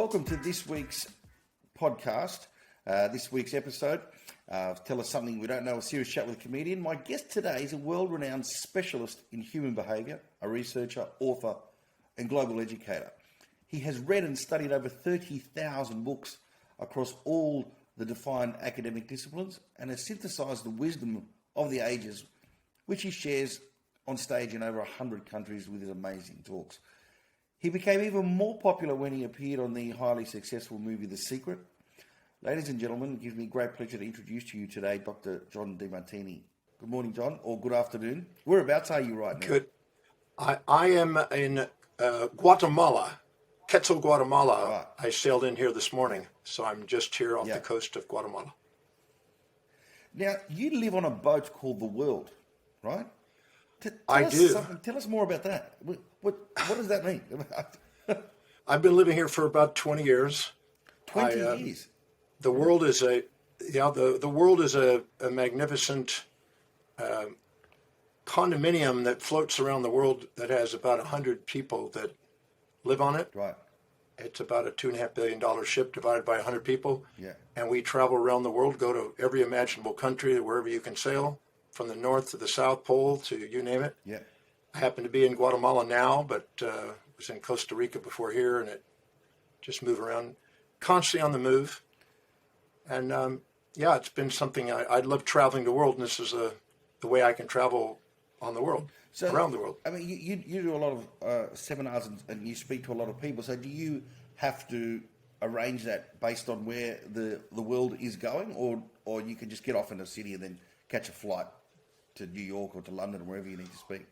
welcome to this week's podcast, this week's episode. Tell us something we don't know, a serious chat with a comedian. My guest today is a world-renowned specialist in human behaviour, a researcher, author, and global educator. He has read and studied over 30,000 books across all the defined academic disciplines and has synthesised the wisdom of the ages, which he shares on stage in over 100 countries with his amazing talks. He became even more popular when he appeared on the highly successful movie The Secret. Ladies and gentlemen, it gives me great pleasure to introduce to you today Dr. John Demartini. Good morning, John, or good afternoon. Whereabouts are you right now? Good. I am in Guatemala, Quetzal, Guatemala. Right. I sailed in here this morning, so I'm just here off the coast of Guatemala. Now, you live on a boat called the World, right? I do. Tell us more about that. What does that mean? I've been living here for about 20 years. 20 years? The world is the world is a magnificent condominium that floats around the world that has about 100 people that live on it. Right. It's about a $2.5 billion ship divided by 100 people. Yeah. And we travel around the world, go to every imaginable country, wherever you can sail, from the North to the South Pole to you name it. Yeah. I happen to be in Guatemala now, but was in Costa Rica before here, and it just move around, constantly on the move. And it's been something I love traveling the world, and this is the way I can travel on the world, around the world. I mean, you do a lot of seminars and you speak to a lot of people. So do you have to arrange that based on where the world is going, or you can just get off in a city and then catch a flight to New York or to London or wherever you need to speak?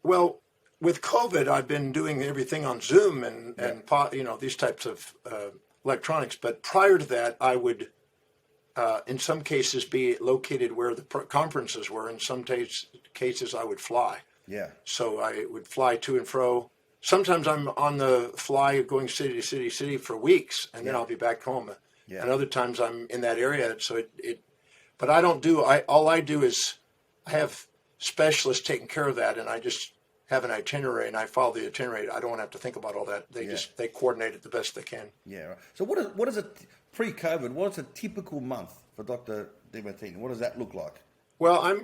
Well, with COVID, I've been doing everything on Zoom and these types of electronics. But prior to that, I would, in some cases, be located where the conferences were. In some cases, I would fly. Yeah. So I would fly to and fro. Sometimes I'm on the fly going city to city for weeks, and then I'll be back home. Yeah. And other times I'm in that area. So but I don't do. All I do is I have specialists taking care of that, and I just have an itinerary and I follow the itinerary. I don't want to have to think about all that. They coordinate it the best they can. Yeah. Right. So what is a pre-COVID? What is a typical month for Dr. Demartini? What does that look like? Well, I'm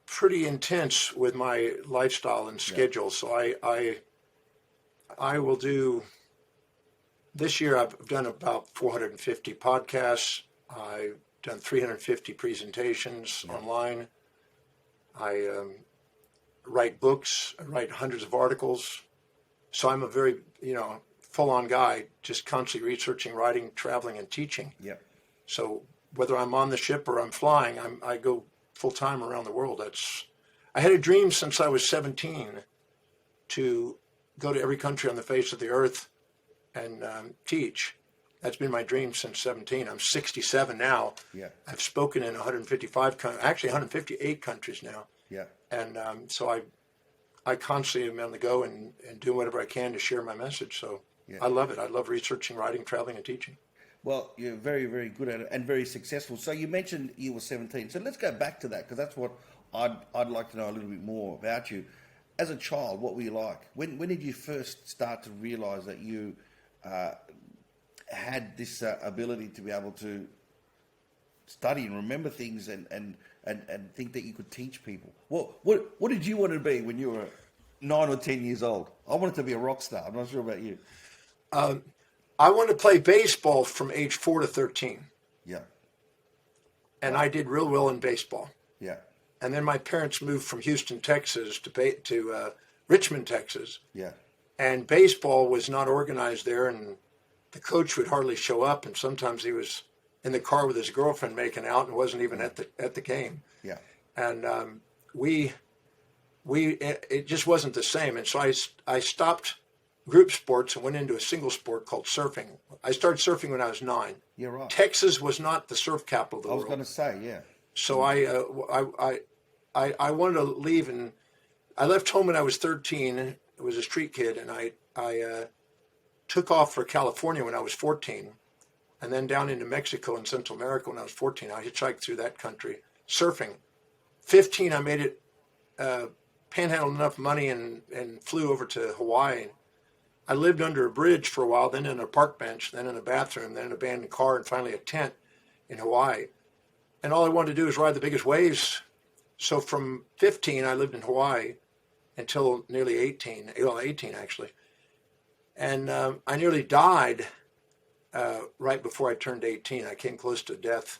pretty intense with my lifestyle and schedule. So I will do. This year I've done about 450 podcasts. I've done 350 presentations online. I write books. I write hundreds of articles. So I'm a very, full-on guy, just constantly researching, writing, traveling, and teaching. Yeah. So whether I'm on the ship or I'm flying, I go full-time around the world. I had a dream since I was 17 to go to every country on the face of the earth and teach. That's been my dream since 17. I'm 67 now. Yeah. I've spoken in 158 countries now. Yeah. And so I constantly am on the go and do whatever I can to share my message. So I love it. I love researching, writing, traveling, and teaching. Well, you're very, very good at it and very successful. So you mentioned you were 17. So let's go back to that, because that's what I'd like to know a little bit more about you. As a child, what were you like? When did you first start to realise that you had this ability to be able to study and remember things and think that you could teach people? What did you want to be when you were 9 or 10 years old? I wanted to be a rock star. I'm not sure about you. I wanted to play baseball from age 4 to 13. Yeah. And I did real well in baseball. Yeah. And then my parents moved from Houston, Texas to Richmond, Texas. Yeah. And baseball was not organized there, and the coach would hardly show up, and sometimes he was in the car with his girlfriend making out and wasn't even at the game. Yeah. And it just wasn't the same. And so I stopped group sports and went into a single sport called surfing. I started surfing when I was 9. Yeah, right. Texas was not the surf capital of the world. I was going to say, yeah. So I wanted to leave, and I left home when I was 13. I was a street kid, and I took off for California when I was 14, and then down into Mexico and Central America when I was 14. I hitchhiked through that country, surfing. 15, I made it, panhandled enough money and flew over to Hawaii I lived under a bridge for a while, then in a park bench, then in a bathroom, then in an abandoned car, and finally a tent in Hawaii. And all I wanted to do was ride the biggest waves. So from 15, I lived in Hawaii until nearly 18, well, 18 actually. And I nearly died right before I turned 18. I came close to death.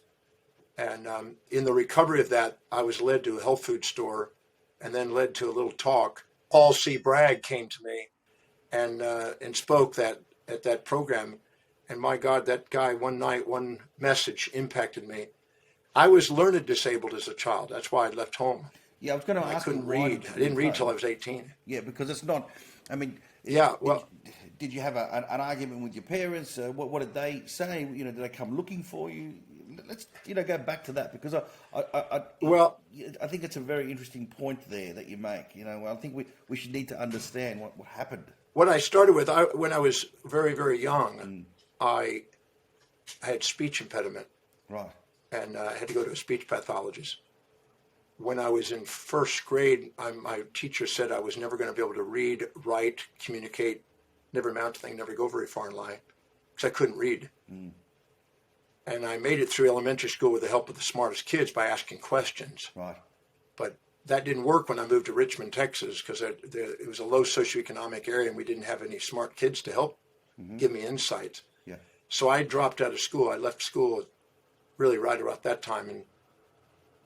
And in the recovery of that, I was led to a health food store and then led to a little talk. Paul C. Bragg came to me and spoke at that program. And my God, that guy, one night, one message impacted me. I was learned disabled as a child. That's why I left home. Yeah, I was going to I ask couldn't you, read. I didn't read till I was 18. Yeah, because it's not, I mean, Yeah, well, did you have an argument with your parents? What did they say? You know, did they come looking for you? Let's, go back to that, because I think it's a very interesting point there that you make. I think we should need to understand what happened. what I started with, when I was very, very young, I had speech impediment. Right. And I had to go to a speech pathologist. When I was in first grade, my teacher said I was never going to be able to read, write, communicate, never amount to anything, never go very far in life, because I couldn't read. And I made it through elementary school with the help of the smartest kids by asking questions. Right. But that didn't work when I moved to Richmond, Texas, because it was a low socioeconomic area and we didn't have any smart kids to help give me insights. Yeah. So I dropped out of school. I left school really right about that time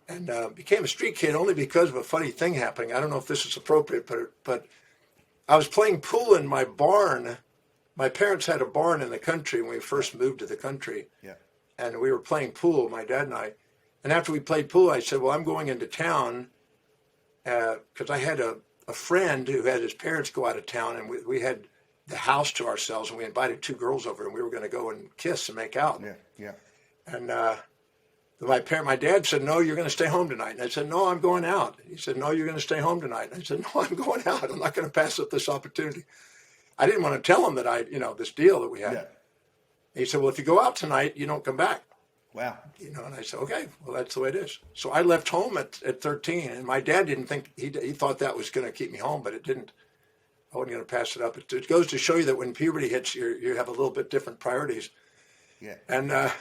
and became a street kid only because of a funny thing happening. I don't know if this is appropriate, but I was playing pool in my barn. My parents had a barn in the country when we first moved to the country. Yeah. And we were playing pool, my dad and I. And after we played pool, I said, well, I'm going into town because I had a friend who had his parents go out of town, and we had the house to ourselves, and we invited two girls over, and we were going to go and kiss and make out. Yeah. Yeah. And my dad said, no, you're going to stay home tonight. And I said, no, I'm going out. He said, no, you're going to stay home tonight. And I said, no, I'm going out. I'm not going to pass up this opportunity. I didn't want to tell him that this deal that we had. Yeah. He said, well, if you go out tonight, you don't come back. Wow. And I said, okay, well, that's the way it is. So I left home at 13, and my dad didn't think, he thought that was going to keep me home, but it didn't. I wasn't going to pass it up. It goes to show you that when puberty hits, you have a little bit different priorities. Yeah. And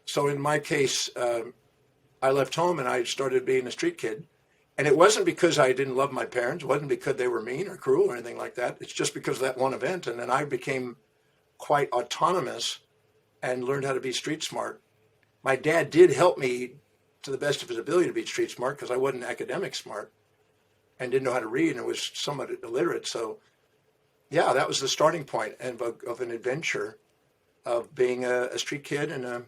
so in my case, I left home and I started being a street kid. And it wasn't because I didn't love my parents. It wasn't because they were mean or cruel or anything like that. It's just because of that one event. And then I became quite autonomous and learned how to be street smart. My dad did help me to the best of his ability to be street smart because I wasn't academic smart and didn't know how to read and was somewhat illiterate. So, yeah, that was the starting point of an adventure of being a street kid and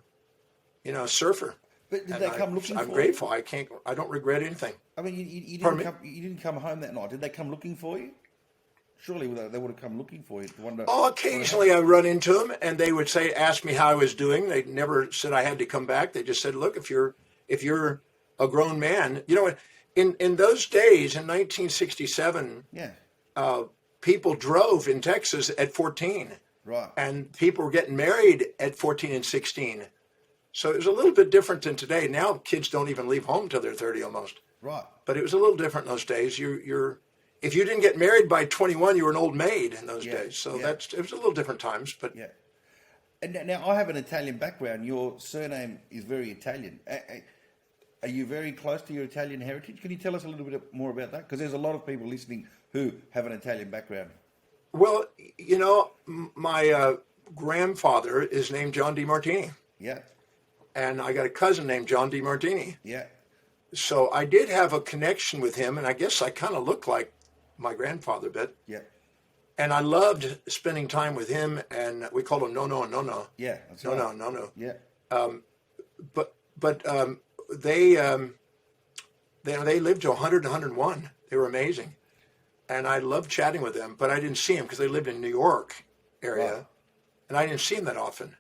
a surfer. But did they come looking for you? I'm grateful. I don't regret anything. I mean, you didn't come home that night. Did they come looking for you? Surely they would have come looking for you. Occasionally I run into them, and they would ask me how I was doing. They never said I had to come back. They just said, "Look, if you're a grown man, in those days in 1967, people drove in Texas at 14, right? And people were getting married at 14 and 16. So it was a little bit different than today. Now kids don't even leave home till they're 30 almost. Right. But it was a little different in those days. If you didn't get married by 21, you were an old maid in those days. So it was a little different times. But yeah. And now I have an Italian background. Your surname is very Italian. Are you very close to your Italian heritage? Can you tell us a little bit more about that? Because there's a lot of people listening who have an Italian background. Well, my grandfather is named John Demartini. Yeah. And I got a cousin named John Demartini. Yeah. So I did have a connection with him, and I guess I kind of look like my grandfather a bit. Yeah. And I loved spending time with him, and we called him No. Yeah. That's right. No. Yeah. But they lived to 100 and 101. They were amazing. And I loved chatting with them, but I didn't see them because they lived in New York area. Wow. And I didn't see them that often.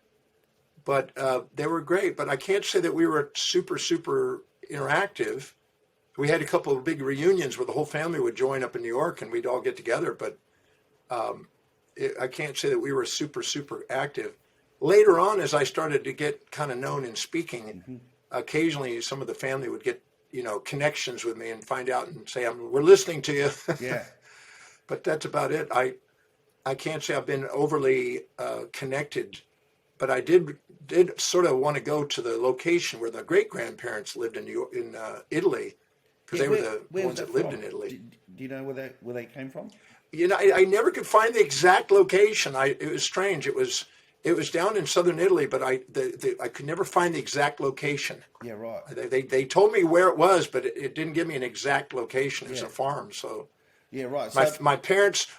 But they were great. But I can't say that we were super, super interactive. We had a couple of big reunions where the whole family would join up in New York and we'd all get together. But I can't say that we were super, super active. Later on, as I started to get kind of known in speaking, occasionally some of the family would get, connections with me and find out and say, we're listening to you. Yeah. But that's about it. I can't say I've been overly connected, but I did sort of want to go to the location where the great grandparents lived in New York, in Italy, because they were the ones that lived in Italy. Do you know where they came from? You know, I never could find the exact location. It was strange. It was down in southern Italy, but I could never find the exact location. Yeah, right. They told me where it was, but it didn't give me an exact location. It was a farm, so. Yeah, right.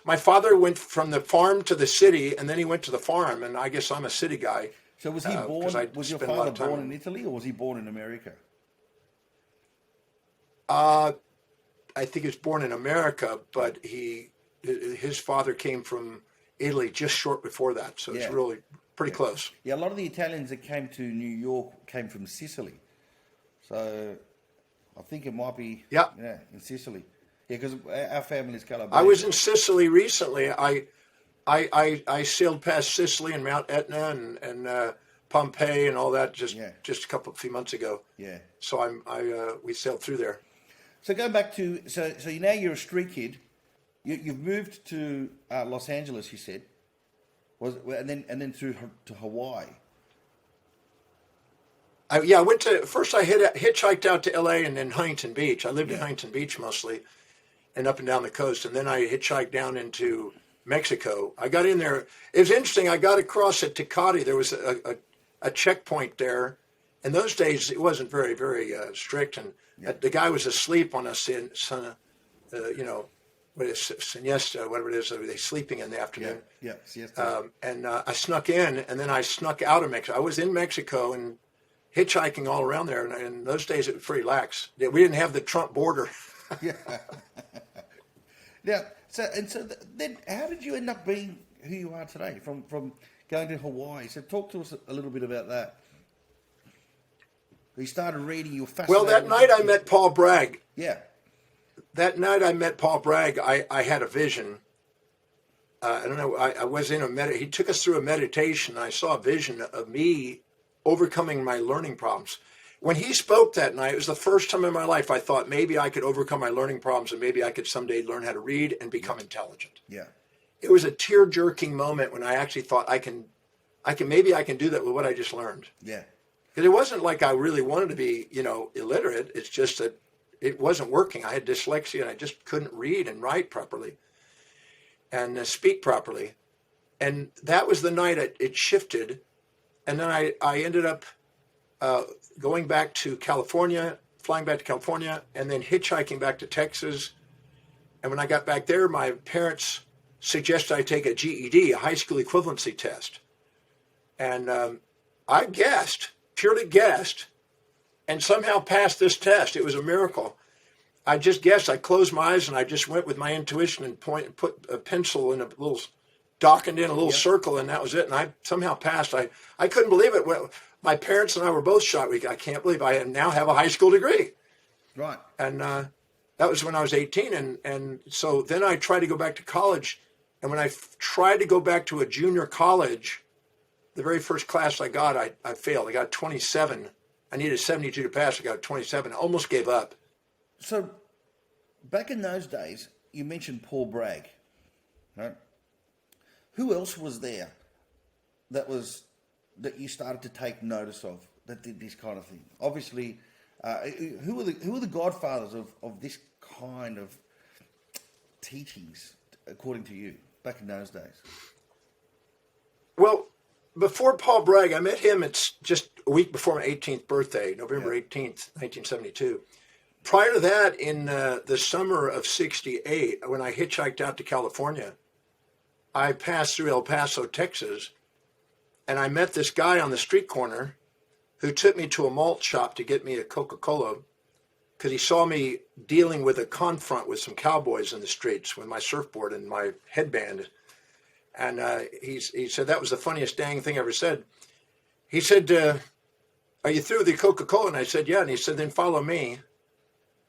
My father went from the farm to the city, and then he went to the farm, and I guess I'm a city guy. So was he born? Was your father born in Italy, or was he born in America? I think he was born in America, but his father came from Italy just short before that, so it's really pretty close. Yeah, a lot of the Italians that came to New York came from Sicily, so I think it might be in Sicily. Yeah, because our family's Calabrian. I was in Sicily recently. I sailed past Sicily and Mount Etna and Pompeii and all that just a few months ago. Yeah. So we sailed through there. So going back to so now you're a street kid. You've moved to Los Angeles. You said, and then through to Hawaii. I went to first. I hitchhiked out to L.A. and then Huntington Beach. I lived in Huntington Beach mostly, and up and down the coast. And then I hitchhiked down into Mexico. I got in there. It was interesting. I got across at Tecate. There was a checkpoint there. In those days, it wasn't very, very strict. And the guy was asleep on us what is siesta, whatever it is. They sleeping in the afternoon. Yeah, siesta. And I snuck in, and then I snuck out of Mexico. I was in Mexico and hitchhiking all around there. And in those days, it was pretty lax. We didn't have the Trump border. Yeah. Now, then how did you end up being who you are today from going to Hawaii? So talk to us a little bit about that. You started reading, you were fascinated. Well, that night I met Paul Bragg. Yeah. That night I met Paul Bragg, I had a vision. I don't know, I was in he took us through a meditation. I saw a vision of me overcoming my learning problems. When he spoke that night, it was the first time in my life I thought maybe I could overcome my learning problems and maybe I could someday learn how to read and become intelligent. Yeah. It was a tear-jerking moment when I actually thought I can do that with what I just learned. Yeah. Because it wasn't like I really wanted to be, illiterate. It's just that it wasn't working. I had dyslexia and I just couldn't read and write properly and speak properly. And that was the night it shifted. And then I ended up going back to California, flying back to California, and then hitchhiking back to Texas. And when I got back there, my parents suggested I take a GED, a high school equivalency test. And I purely guessed, and somehow passed this test. It was a miracle. I just guessed. I closed my eyes and I just went with my intuition and put a pencil in darkened in a little circle, and that was it. And I somehow passed. I couldn't believe it. Well, my parents and I were both shocked. I can't believe I now have a high school degree. Right. And that was when I was 18. And so then I tried to go back to college. And when I tried to go back to a junior college, the very first class I got, I failed. I got 27. I needed 72 to pass. I got 27. I almost gave up. So back in those days, you mentioned Paul Bragg, right? Who else was there that you started to take notice of that did this kind of thing? Obviously, who are the godfathers of this kind of teachings, according to you, back in those days? Well, before Paul Bragg, I met him. It's just a week before my 18th birthday, November 18th, 1972. Prior to that, in the summer of 68, when I hitchhiked out to California, I passed through El Paso, Texas, and I met this guy on the street corner who took me to a malt shop to get me a Coca-Cola because he saw me dealing with a confront with some cowboys in the streets with my surfboard and my headband. And he said, that was the funniest dang thing I ever said. He said, are you through with the Coca-Cola? And I said, yeah. And he said, then follow me.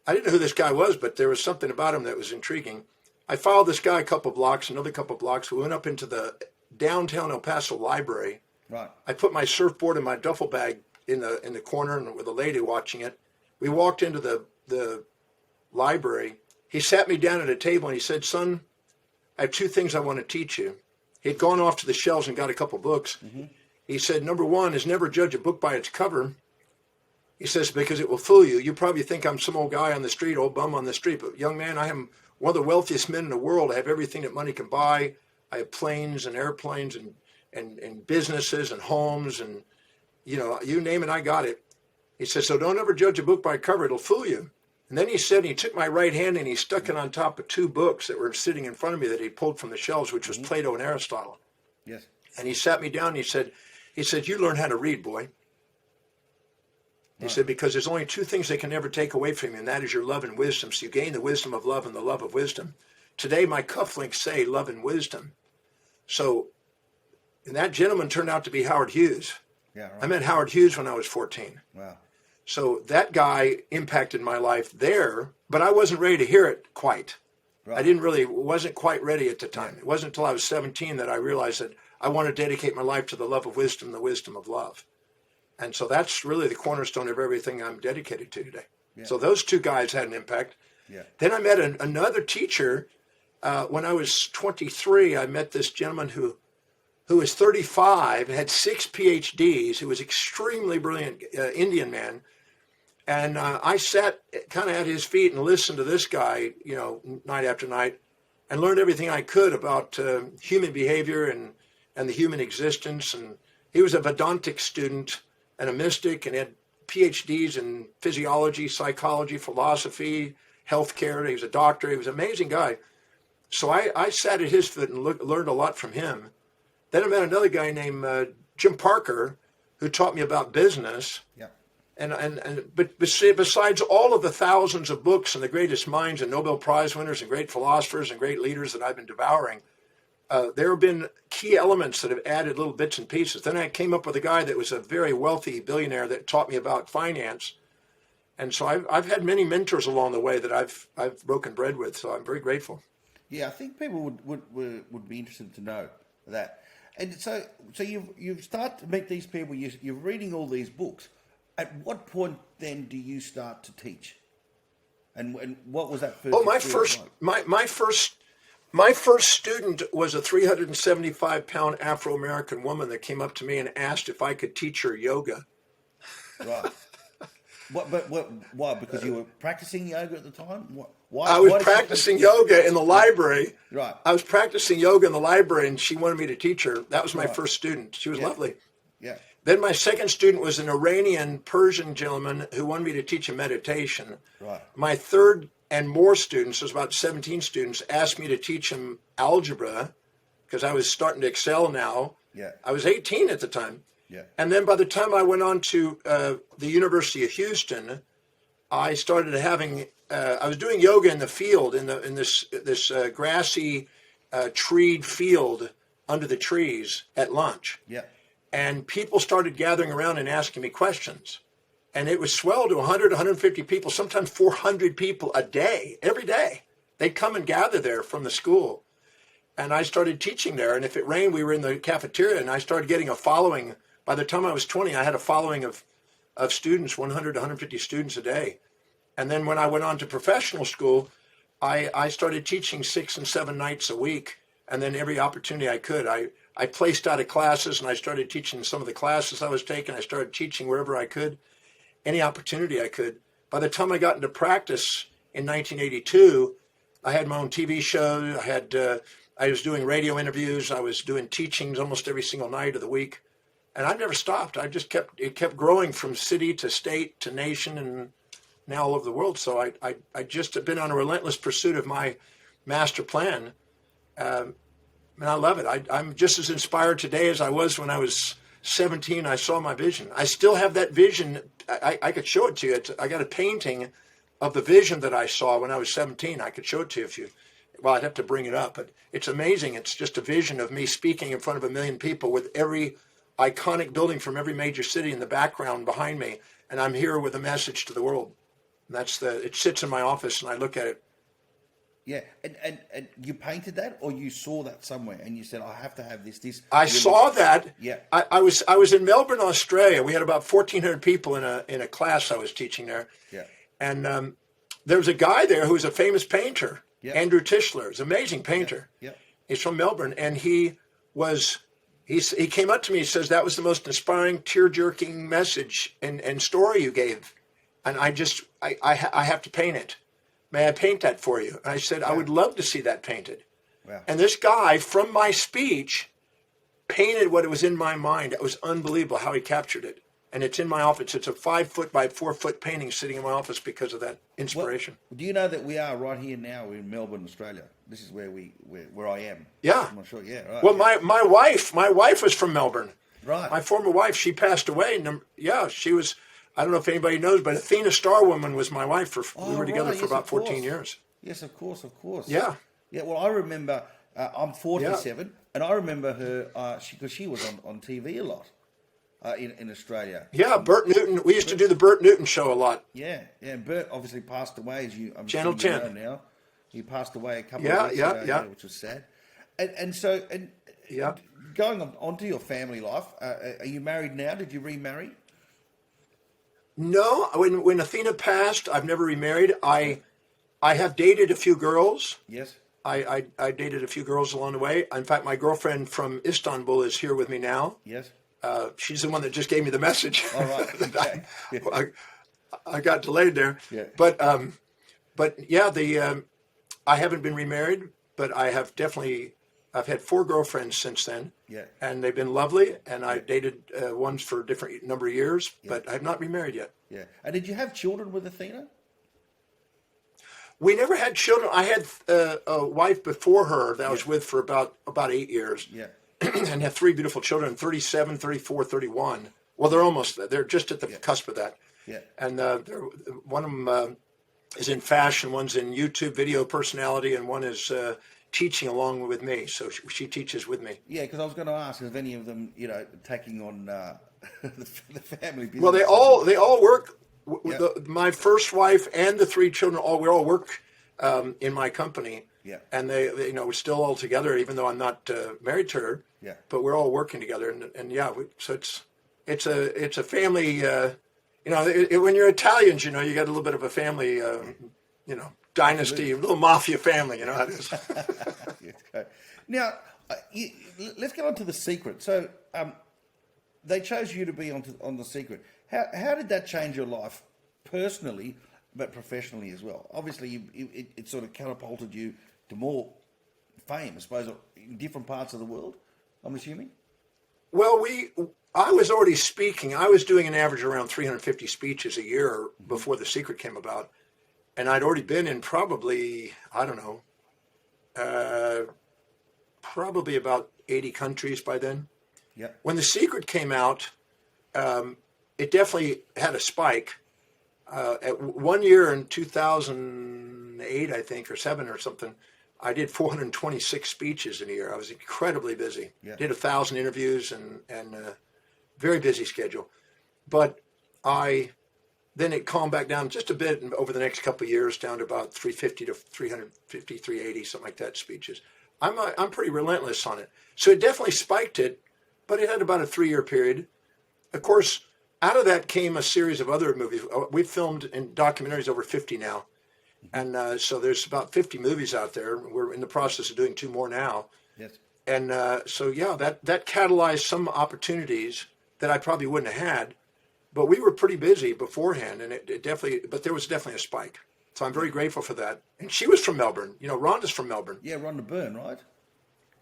I didn't know who this guy was, but there was something about him that was intriguing. I followed this guy a couple blocks, another couple blocks. We went up into the downtown El Paso library. Right. I put my surfboard in my duffel bag in the corner and with a lady watching it. We walked into the library. He sat me down at a table and he said, son, I have two things I want to teach you. He'd gone off to the shelves and got a couple books. He said, number one is never judge a book by its cover. He says, because it will fool you. You probably think I'm some old guy on the street, old bum on the street. But young man, I am one of the wealthiest men in the world. I have everything that money can buy. I have planes and airplanes and businesses and homes and, you know, you name it, I got it. He says, so don't ever judge a book by cover. It'll fool you. And then he said, he took my right hand and he stuck it on top of two books that were sitting in front of me that he pulled from the shelves, which was Plato and Aristotle. Yes. And he sat me down and he said, you learn how to read, boy. He said, because there's only two things they can never take away from you, and that is your love and wisdom. So you gain the wisdom of love and the love of wisdom. Today, my cufflinks say love and wisdom. So, and that gentleman turned out to be Howard Hughes. Yeah, right. I met Howard Hughes when I was 14. Wow. So that guy impacted my life there, but I wasn't ready to hear it quite. Right. I wasn't quite ready at the time. It wasn't until I was 17 that I realized that I want to dedicate my life to the love of wisdom, the wisdom of love. And so that's really the cornerstone of everything I'm dedicated to today. Yeah. So those two guys had an impact. Yeah. Then I met another teacher. When I was 23, I met this gentleman who was 35, had 6 PhDs, who was extremely brilliant Indian man. And I sat kind of at his feet and listened to this guy, you know, night after night, and learned everything I could about human behavior and the human existence. And he was a Vedantic student and a mystic, and had PhDs in physiology, psychology, philosophy, healthcare. He was a doctor. He was an amazing guy. So I sat at his foot and learned a lot from him. Then I met another guy named Jim Parker, who taught me about business. Yeah. But besides all of the thousands of books and the greatest minds and Nobel Prize winners and great philosophers and great leaders that I've been devouring, there have been key elements that have added little bits and pieces. Then I came up with a guy that was a very wealthy billionaire that taught me about finance. And so I've had many mentors along the way that I've broken bread with. So I'm very grateful. Yeah, I think people would be interested to know that. And so you've started to meet these people. You're reading all these books. At what point then do you start to teach? And what was that first? Oh, my first student was a 375-pound Afro-American woman that came up to me and asked if I could teach her yoga. Right. Why? Because you were practicing yoga at the time? Why? I was practicing yoga in the library. Right. I was practicing yoga in the library, and she wanted me to teach her. That was my first student. She was lovely. Yeah. Then my second student was an Iranian Persian gentleman who wanted me to teach him meditation. Right. My third and more students, there's about 17 students, asked me to teach him algebra because I was starting to excel now. Yeah. I was 18 at the time. Yeah. And then by the time I went on to the University of Houston, I started having, I was doing yoga in the field, in this grassy, treed field under the trees at lunch. Yeah. And people started gathering around and asking me questions. And it was swelled to 100, 150 people, sometimes 400 people a day, every day. They'd come and gather there from the school. And I started teaching there. And if it rained, we were in the cafeteria, and I started getting a following. By the time I was 20, I had a following of students, 100 to 150 students a day. And then when I went on to professional school, I started teaching 6 and 7 nights a week. And then every opportunity I could, I placed out of classes, and I started teaching some of the classes I was taking. I started teaching wherever I could, any opportunity I could. By the time I got into practice in 1982, I had my own TV show. I was doing radio interviews. I was doing teachings almost every single night of the week. And I never stopped. It kept growing from city to state to nation and now all over the world. So I just have been on a relentless pursuit of my master plan. And I love it. I'm just as inspired today as I was when I was 17. I saw my vision. I still have that vision. I could show it to you. I got a painting of the vision that I saw when I was 17. I could show it to you if you, well, I'd have to bring it up. But it's amazing. It's just a vision of me speaking in front of 1 million people with every iconic building from every major city in the background behind me. And I'm here with a message to the world. And it sits in my office and I look at it. Yeah, and you painted that, or you saw that somewhere, and you said, "I have to have this." I saw that. Yeah. I was in Melbourne, Australia. We had about 1,400 people in a class I was teaching there. Yeah. And there was a guy there who was a famous painter, Andrew Tischler. He's an amazing painter. Yeah. He's from Melbourne, and he he came up to me, he says, that was the most inspiring, tear-jerking message and story you gave. And I have to paint it. May I paint that for you? And I said, I would love to see that painted. Wow. And this guy, from my speech, painted what was in my mind. It was unbelievable how he captured it. And it's in my office. It's a 5-foot by 4-foot painting sitting in my office because of that inspiration. Well, do you know that we are right here now? We're in Melbourne, Australia. This is where I am. Yeah. I'm not sure. Yeah. Right. Well, my wife was from Melbourne. Right. My former wife, she passed away. She was. I don't know if anybody knows, but Athena Starwoman was my wife. We were together for about 14 years. Yes, of course. Yeah. Yeah. Well, I remember. I'm 47, and I remember her because she was on TV a lot. In Australia. Yeah, Bert Newton. We used to do the Bert Newton show a lot. Yeah. And Bert obviously passed away, as I'm Channel sure 10 now. He passed away a couple of weeks ago, which was sad. And so going on to your family life, are you married now? Did you remarry? No, when Athena passed, I've never remarried. I have dated a few girls. Yes. I dated a few girls along the way. In fact, my girlfriend from Istanbul is here with me now. Yes. She's the one that just gave me the message. All right. Okay. Yeah. I got delayed there. Yeah. But yeah, I haven't been remarried, but I've had 4 girlfriends since then. Yeah. And they've been lovely, and I dated ones for a different number of years, but I have not remarried yet. Yeah. And did you have children with Athena? We never had children. I had a wife before her that I was with for about 8 years. Yeah. And have 3 beautiful children, 37, 34, 31. Well, they're just at the cusp of that. Yeah. And one of them is in fashion, one's in YouTube video personality, and one is teaching along with me. So she teaches with me. Yeah, because I was going to ask if any of them, taking on the family business. Well, they all work. Yeah. My first wife and the 3 children we all work in my company. Yeah. And they we're still all together, even though I'm not married to her. Yeah. But we're all working together, and so it's a family. When you're Italians, you got a little bit of a family, dynasty, a little mafia family. You know how it is. Now, let's get on to The Secret. So, they chose you to be on The Secret. How did that change your life personally, but professionally as well? Obviously, it sort of catapulted you to more fame, I suppose, in different parts of the world, I'm assuming? Well, I was already speaking. I was doing an average around 350 speeches a year before The Secret came about. And I'd already been in probably, I don't know, probably about 80 countries by then. Yeah. When The Secret came out, it definitely had a spike. At 1 year in 2008, I think, or 7 or something, I did 426 speeches in a year. I was incredibly busy. Yeah. Did 1,000 interviews and very busy schedule. But then it calmed back down just a bit over the next couple of years, down to about 350 to 350, 380, something like that speeches. I'm pretty relentless on it. So it definitely spiked it, but it had about a 3-year period. Of course, out of that came a series of other movies. We've filmed in documentaries over 50 now. And so there's about 50 movies out there. We're in the process of doing 2 more now. Yes. And so, yeah, that catalyzed some opportunities that I probably wouldn't have had. But we were pretty busy beforehand, and but there was definitely a spike. So I'm very grateful for that. And she was from Melbourne. Rhonda's from Melbourne. Yeah, Rhonda Byrne, right?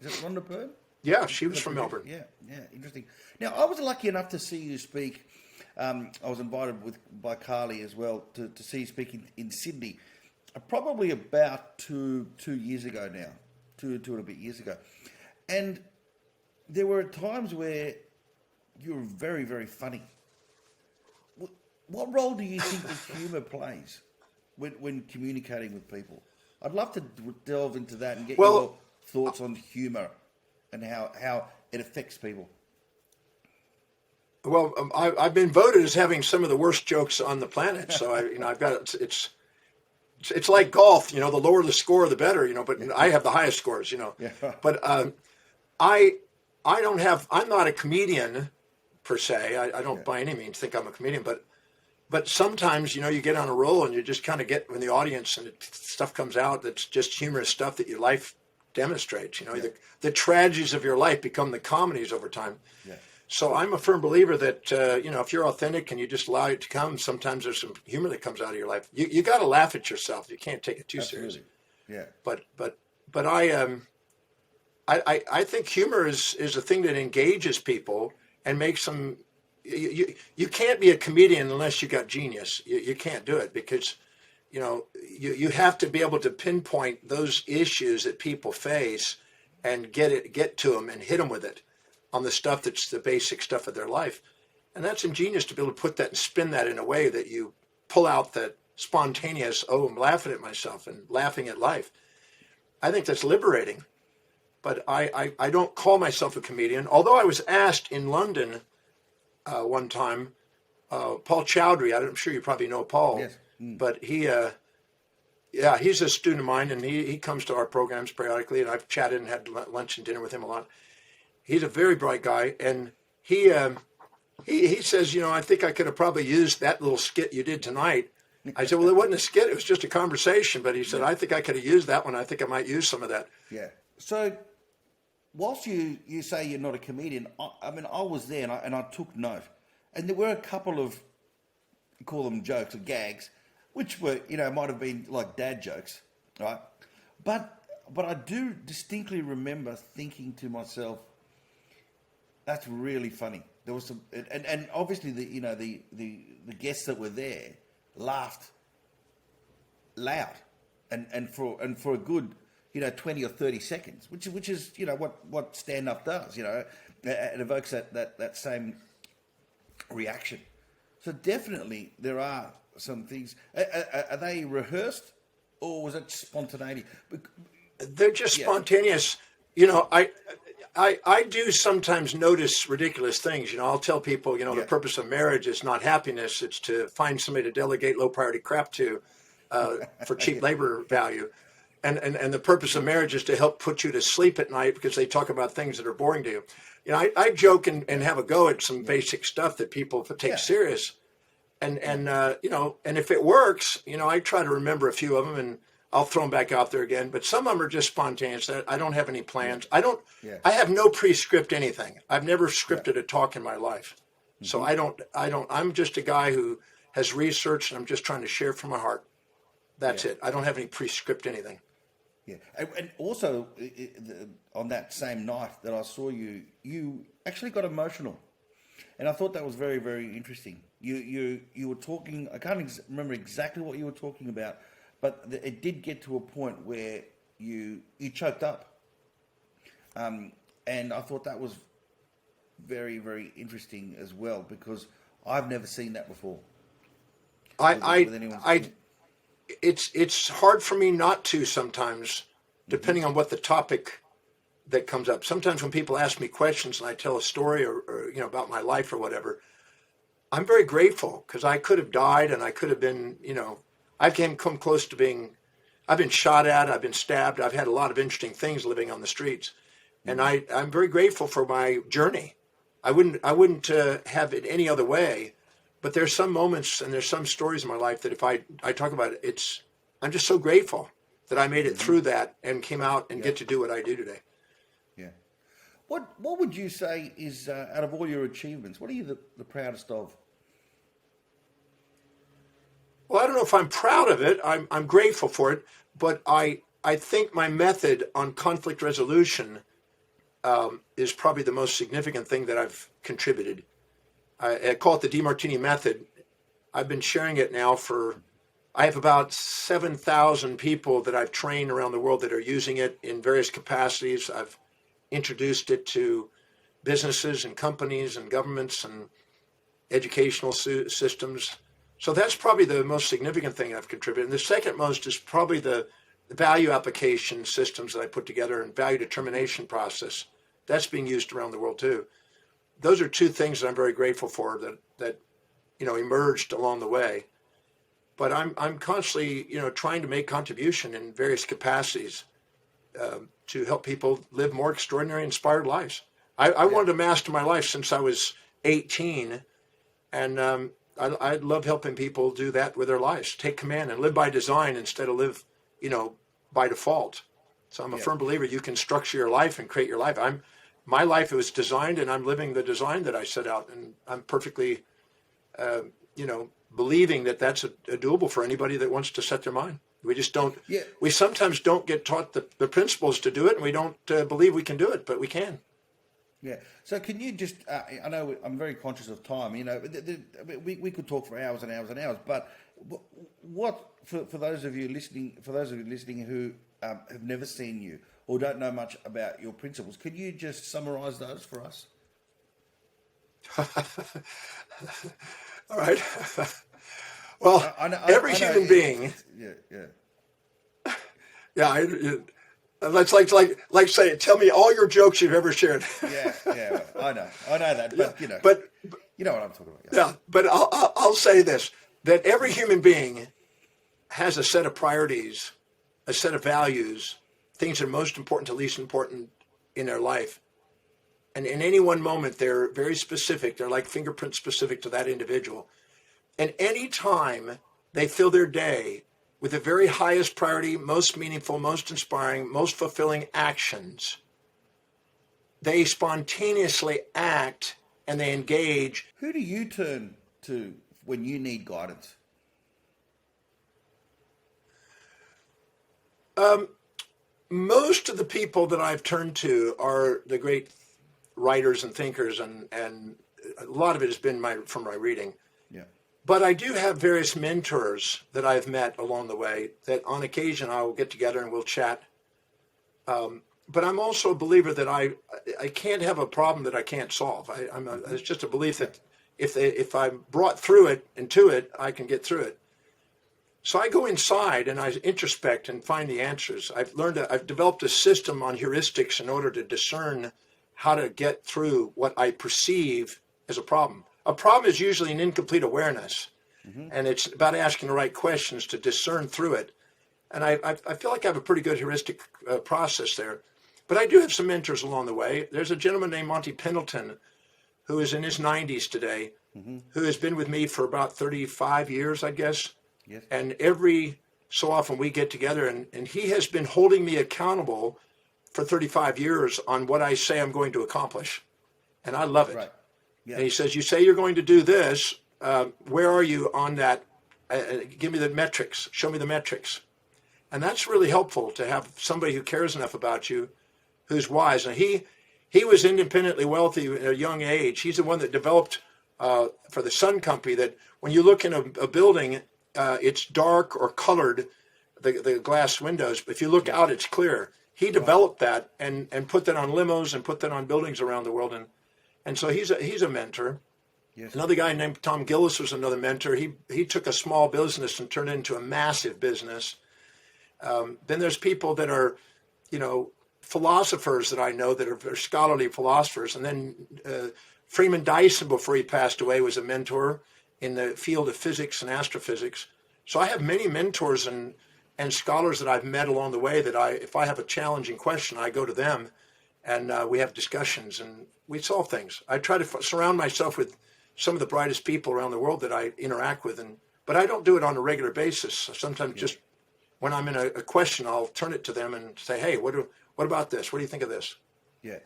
Is it Rhonda Byrne? Yeah, she was from Melbourne. Yeah, interesting. Now, I was lucky enough to see you speak. I was invited by Carly as well to see you speak in Sydney, probably about two years ago now, two and a bit years ago. And there were times where you were very, very funny. What role do you think the humour plays when communicating with people? I'd love to delve into that and get your thoughts on humour and how it affects people. Well, I've been voted as having some of the worst jokes on the planet. So I've got it's like golf. The lower the score, the better. But I have the highest scores. Yeah. But I'm not a comedian per se. I don't by any means think I'm a comedian. But sometimes you get on a roll and you just kind of get in the audience and stuff comes out that's just humorous stuff that your life demonstrates. The tragedies of your life become the comedies over time. Yeah. So I'm a firm believer that, if you're authentic and you just allow it to come, sometimes there's some humor that comes out of your life. You got to laugh at yourself. You can't take it too seriously. Yeah. But I think humor is a thing that engages people and makes them. You can't be a comedian unless you got genius. You can't do it because, you have to be able to pinpoint those issues that people face and get to them and hit them with it on the stuff that's the basic stuff of their life. And that's ingenious to be able to put that and spin that in a way that you pull out that spontaneous, I'm laughing at myself and laughing at life. I think that's liberating. But I don't call myself a comedian, although I was asked in London one time, Paul Chowdhury, I'm sure you probably know Paul, yes. But he's a student of mine, and he comes to our programs periodically, and I've chatted and had lunch and dinner with him a lot. He's a very bright guy, and he says, I think I could have probably used that little skit you did tonight. I said, well, it wasn't a skit, it was just a conversation, but he said, I think I could have used that one. I think I might use some of that. Yeah. So whilst you say you're not a comedian, I was there and I took note. And there were a couple of, call them jokes or gags, which were, might have been like dad jokes, right? But I do distinctly remember thinking to myself, that's really funny. There was some, and obviously the guests that were there laughed loud and for a good 20 or 30 seconds, which is what stand up does. It evokes that same reaction. So definitely there are some things. Are they rehearsed or was it spontaneity? They're just spontaneous. I do sometimes notice ridiculous things. I'll tell people, the purpose of marriage is not happiness. It's to find somebody to delegate low priority crap to for cheap labor value. And the purpose of marriage is to help put you to sleep at night because they talk about things that are boring to you. I joke and have a go at some basic stuff that people take serious. And if it works, I try to remember a few of them and I'll throw them back out there again. But some of them are just spontaneous. I don't have any plans. I have no pre-script anything. I've never scripted a talk in my life. Mm-hmm. So I'm just a guy who has researched and I'm just trying to share from my heart. That's it. I don't have any pre-script anything. Yeah. And also on that same night that I saw you actually got emotional. And I thought that was very, very interesting. You were talking, I can't remember exactly what you were talking about, but it did get to a point where you choked up. And I thought that was very, very interesting as well, because I've never seen that before. It's hard for me not to sometimes, depending on what the topic that comes up. Sometimes when people ask me questions and I tell a story or about my life or whatever, I'm very grateful because I could have died and I could have been, I've come close to being, I've been shot at, I've been stabbed, I've had a lot of interesting things living on the streets. And I'm very grateful for my journey. I wouldn't have it any other way. But there's some moments and there's some stories in my life that if I talk about it, I'm just so grateful that I made it through that and came out and get to do what I do today. Yeah. What would you say is, out of all your achievements, what are you the proudest of? Well, I don't know if I'm proud of it. I'm grateful for it. But I think my method on conflict resolution is probably the most significant thing that I've contributed. I call it the Demartini Method. I've been sharing it now I have about 7,000 people that I've trained around the world that are using it in various capacities. I've introduced it to businesses and companies and governments and educational systems. So that's probably the most significant thing I've contributed. And the second most is probably the value application systems that I put together and value determination process. That's being used around the world too. Those are two things that I'm very grateful for that emerged along the way. But I'm constantly trying to make contribution in various capacities to help people live more extraordinary, inspired lives. I wanted to master my life since I was 18, and I love helping people do that with their lives. Take command and live by design instead of live by default. So I'm a Yeah. firm believer you can structure your life and create your life. My life was designed, and I'm living the design that I set out, and I'm perfectly, believing that that's a doable for anybody that wants to set their mind. We just don't. Yeah. We sometimes don't get taught the principles to do it, and we don't believe we can do it, but we can. Yeah. So can you just? I know I'm very conscious of time. We could talk for hours and hours and hours. But what for those of you listening, who have never seen you or don't know much about your principles, can you just summarise those for us? All right. Well, every human being. Yeah. Let's like say, tell me all your jokes you've ever shared. Yeah, I know that, but you know what I'm talking about. Yeah, but I'll say this: that every human being has a set of priorities, a set of values, things that are most important to least important in their life, and in any one moment they're very specific. They're like fingerprint specific to that individual, and any time they fill their day with the very highest priority, most meaningful, most inspiring, most fulfilling actions, they spontaneously act and they engage. Who do you turn to when you need guidance? Most of the people that I've turned to are the great writers and thinkers, and a lot of it has been from my reading. Yeah. But I do have various mentors that I've met along the way that on occasion I will get together and we'll chat. But I'm also a believer that I can't have a problem that I can't solve. It's just a belief that if I'm brought through it and to it, I can get through it. So I go inside and I introspect and find the answers. I've developed a system on heuristics in order to discern how to get through what I perceive as a problem. A problem is usually an incomplete awareness, and it's about asking the right questions to discern through it. And I feel like I have a pretty good heuristic process there. But I do have some mentors along the way. There's a gentleman named Monty Pendleton, who is in his 90s today, who has been with me for about 35 years, I guess. Yes. And every so often we get together, and he has been holding me accountable for 35 years on what I say I'm going to accomplish. And I love it. Right. Yeah. And he says, you say you're going to do this. Where are you on that? Give me the metrics. Show me the metrics. And that's really helpful to have somebody who cares enough about you, who's wise. And he was independently wealthy at a young age. He's the one that developed for the Sun Company that when you look in a building, it's dark or colored, the glass windows. But if you look out, it's clear. He developed that and put that on limos and put that on buildings around the world. And so he's a mentor. Yes. Another guy named Tom Gillis was another mentor. He took a small business and turned it into a massive business. Then there's people that are, philosophers that I know that are scholarly philosophers. And then Freeman Dyson, before he passed away, was a mentor in the field of physics and astrophysics. So I have many mentors and scholars that I've met along the way that if I have a challenging question, I go to them and we have discussions and we solve things. I try to surround myself with some of the brightest people around the world that I interact with, but I don't do it on a regular basis. Sometimes just when I'm in a question, I'll turn it to them and say, hey, what about this? What do you think of this? Yeah.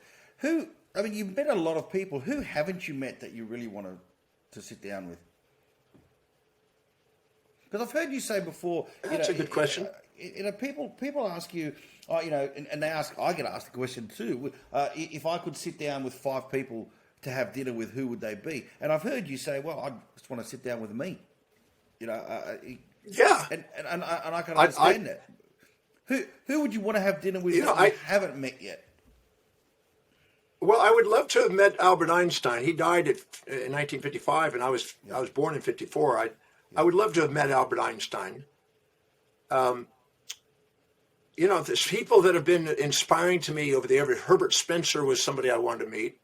You've met a lot of people. Who haven't you met that you really want to sit down with? Because I've heard you say before. That's a good question. People ask you, and I get asked the question too. If I could sit down with 5 people to have dinner with, who would they be? And I've heard you say, well, I just want to sit down with me. Yeah. And I can understand that. Who would you want to have dinner with that you haven't met yet? Well, I would love to have met Albert Einstein. He died in 1955, and I was born in 54. I would love to have met Albert Einstein. There's people that have been inspiring to me over the years. Herbert Spencer was somebody I wanted to meet,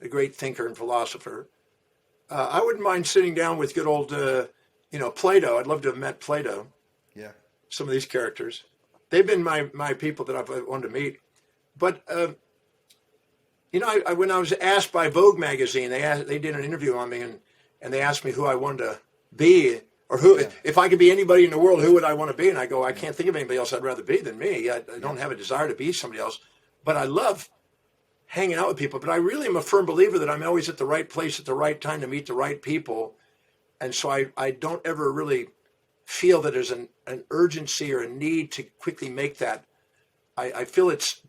a great thinker and philosopher. I wouldn't mind sitting down with good old, Plato. I'd love to have met Plato. Yeah. Some of these characters. They've been my people that I've wanted to meet. But, when I was asked by Vogue magazine, they did an interview on me and they asked me who I wanted to be. Or who, if I could be anybody in the world, who would I want to be? And I go, I can't think of anybody else I'd rather be than me. I don't have a desire to be somebody else, but I love hanging out with people. But I really am a firm believer that I'm always at the right place at the right time to meet the right people. And so I don't ever really feel that there's an urgency or a need to quickly make that. I feel it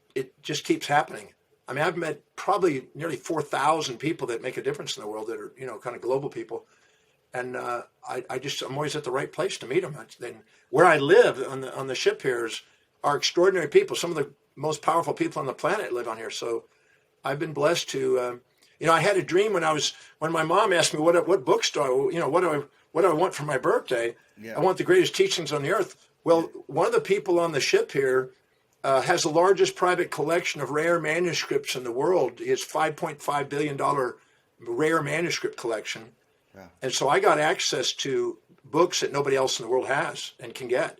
just keeps happening. I mean, I've met probably nearly 4,000 people that make a difference in the world that are, kind of global people. And I'm always at the right place to meet them. And where I live on the ship here are extraordinary people. Some of the most powerful people on the planet live on here. So I've been blessed to, I had a dream when my mom asked me what books do I, what do I want for my birthday? Yeah. I want the greatest teachings on the earth. Well, one of the people on the ship here has the largest private collection of rare manuscripts in the world. He has $5.5 billion rare manuscript collection. Yeah. And so I got access to books that nobody else in the world has and can get.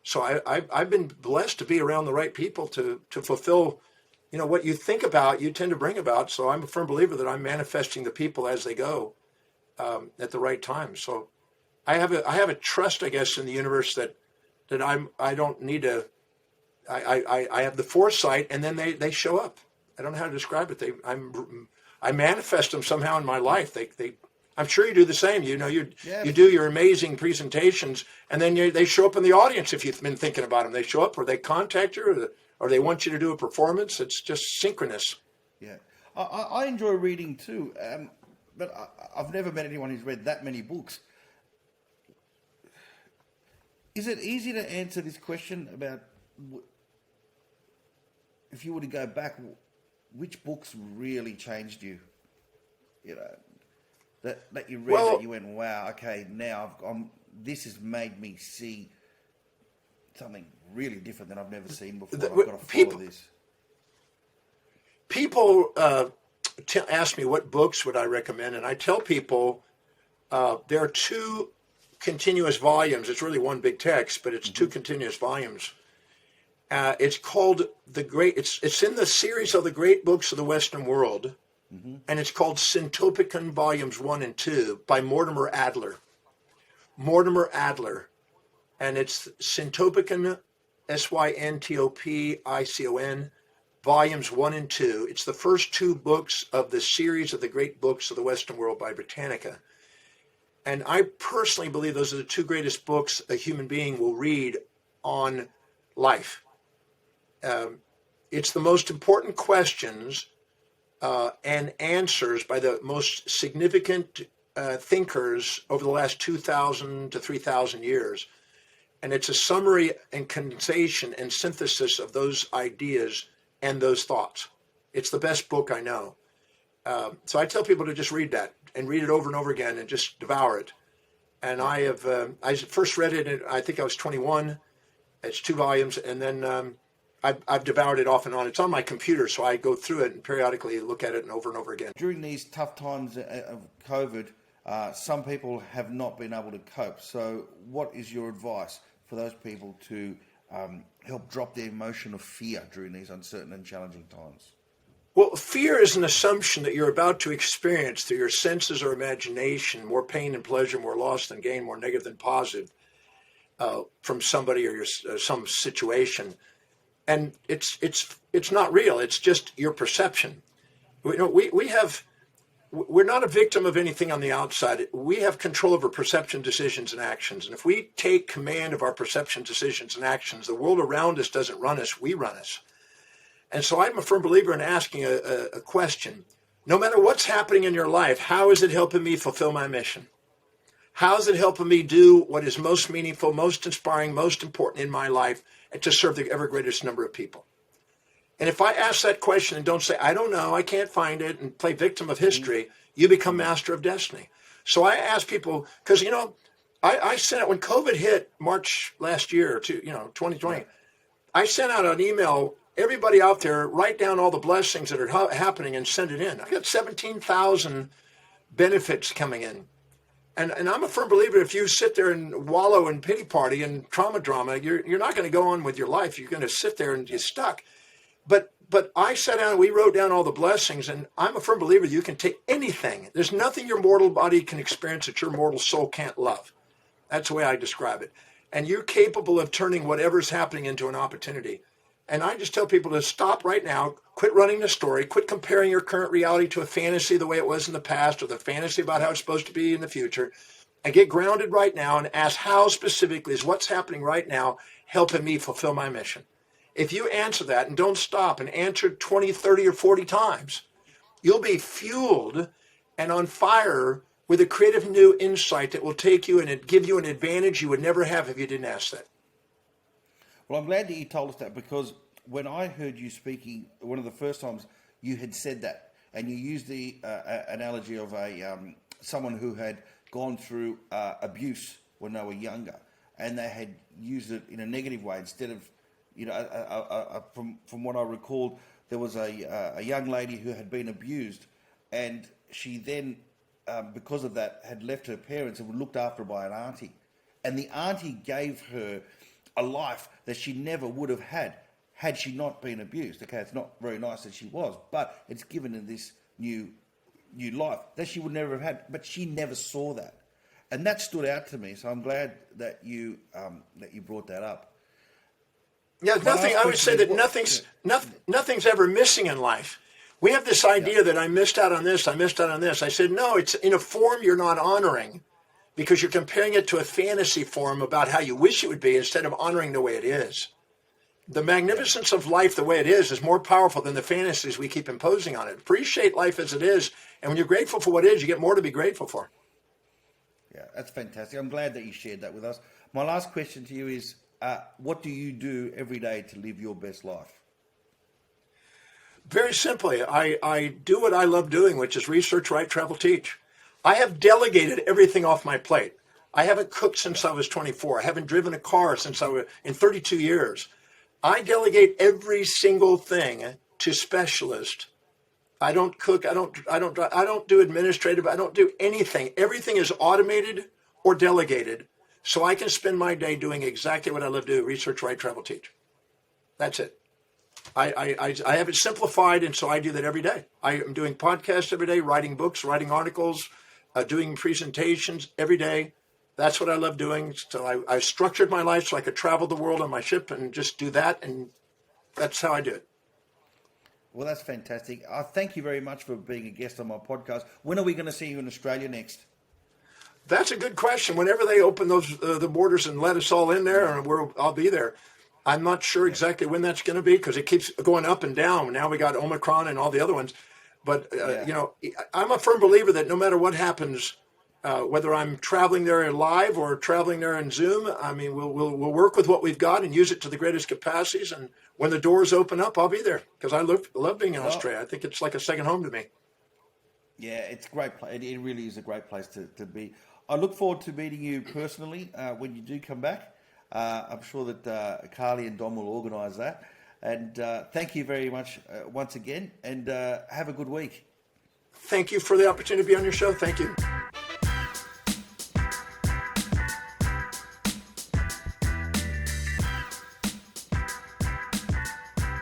So I've been blessed to be around the right people to fulfill, what you think about, you tend to bring about. So I'm a firm believer that I'm manifesting the people as they go at the right time. So I have a trust, I guess, in the universe that I don't need to. I have the foresight, and then they show up. I don't know how to describe it. I manifest them somehow in my life. I'm sure you do the same. You do your amazing presentations, and then they show up in the audience if you've been thinking about them. They show up, or they contact you, or they want you to do a performance. It's just synchronous. Yeah, I enjoy reading too, but I've never met anyone who's read that many books. Is it easy to answer this question about if you were to go back, which books really changed you? That you read that you went, wow, okay, now this has made me see something really different than I've never seen before. I've got to follow this. People ask me what books would I recommend, and I tell people there are two continuous volumes. It's really one big text, but it's two continuous volumes. It's called it's in the series of the great books of the Western world. Mm-hmm. And it's called Syntopicon Volumes 1 and 2 by Mortimer Adler. Mortimer Adler. And it's Syntopicon, Syntopicon, Volumes 1 and 2. It's the first two books of the series of the great books of the Western world by Britannica. And I personally believe those are the two greatest books a human being will read on life. It's the most important questions and answers by the most significant thinkers over the last 2,000 to 3,000 years. And it's a summary and condensation and synthesis of those ideas and those thoughts. It's the best book I know. So I tell people to just read that and read it over and over again and just devour it. And I first read it, I think I was 21. It's 2 volumes. And then I've devoured it off and on. It's on my computer, so I go through it and periodically look at it and over over. During these tough times of COVID, some people have not been able to cope. So what is your advice for those people to help drop the emotion of fear during these uncertain and challenging times? Well, fear is an assumption that you're about to experience through your senses or imagination more pain and pleasure, more loss than gain, more negative than positive from somebody or some situation. And it's not real. It's just your perception. We're not a victim of anything on the outside. We have control over perception, decisions, and actions. And if we take command of our perception, decisions, and actions, the world around us doesn't run us, we run us. And so I'm a firm believer in asking a question. No matter what's happening in your life, how is it helping me fulfill my mission? How is it helping me do what is most meaningful, most inspiring, most important in my life, and to serve the ever greatest number of people? And if I ask that question and don't say, I don't know, I can't find it, and play victim of history, you become master of destiny. So I ask people, because, I sent out, when COVID hit March last year, 2020, I sent out an email, everybody out there, write down all the blessings that are happening and send it in. I got 17,000 benefits coming in. And I'm a firm believer, if you sit there and wallow in pity party and trauma drama, you're not going to go on with your life. You're going to sit there and get stuck. But I sat down and we wrote down all the blessings, and I'm a firm believer you can take anything. There's nothing your mortal body can experience that your mortal soul can't love. That's the way I describe it. And you're capable of turning whatever's happening into an opportunity. And I just tell people to stop right now, quit running the story, quit comparing your current reality to a fantasy the way it was in the past or the fantasy about how it's supposed to be in the future, and get grounded right now and ask how specifically is what's happening right now helping me fulfill my mission. If you answer that and don't stop and answer 20, 30, or 40 times, you'll be fueled and on fire with a creative new insight that will take you and give you an advantage you would never have if you didn't ask that. Well, I'm glad that you told us that, because when I heard you speaking, one of the first times you had said that, and you used the analogy of someone who had gone through abuse when they were younger, and they had used it in a negative way instead of, from what I recalled, there was a young lady who had been abused, and she then, because of that, had left her parents and was looked after by an auntie, and the auntie gave her a life that she never would have had she not been abused. Okay, it's not very nice that she was, but it's given her this new life that she would never have had, but she never saw that. And that stood out to me, so I'm glad that you brought that up. Yeah, nothing. I would say that nothing's ever missing in life. We have this idea that I missed out on this, I missed out on this. I said, no, it's in a form you're not honoring because you're comparing it to a fantasy form about how you wish it would be instead of honoring the way it is. The magnificence of life the way it is more powerful than the fantasies we keep imposing on it. Appreciate life as it is, and when you're grateful for what is, you get more to be grateful for. Yeah, that's fantastic. I'm glad that you shared that with us. My last question to you is, what do you do every day to live your best life? Very simply, I do what I love doing, which is research, write, travel, teach. I have delegated everything off my plate. I haven't cooked since I was 24. I haven't driven a car since I was in 32 years. I delegate every single thing to specialists. I don't cook. I don't do administrative. I don't do anything. Everything is automated or delegated, so I can spend my day doing exactly what I love to do: research, write, travel, teach. That's it. I have it simplified, and so I do that every day. I am doing podcasts every day, writing books, writing articles, doing presentations every day. That's what I love doing. So I structured my life so I could travel the world on my ship and just do that, and that's how I do it. Well, that's fantastic. Thank you very much for being a guest on my podcast. When are we going to see you in Australia next? That's a good question. Whenever they open those the borders and let us all in there, I'll be there. I'm not sure exactly when that's going to be because it keeps going up and down. Now we got Omicron and all the other ones. But, I'm a firm believer that no matter what happens, whether I'm traveling there live or traveling there in Zoom, I mean, we'll work with what we've got and use it to the greatest capacities. And when the doors open up, I'll be there because I love being in Australia. I think it's like a second home to me. Yeah, it's a great place. It really is a great place to be. I look forward to meeting you personally when you do come back. I'm sure that Carly and Dom will organise that. And thank you very much once again, and have a good week. Thank you for the opportunity to be on your show. Thank you.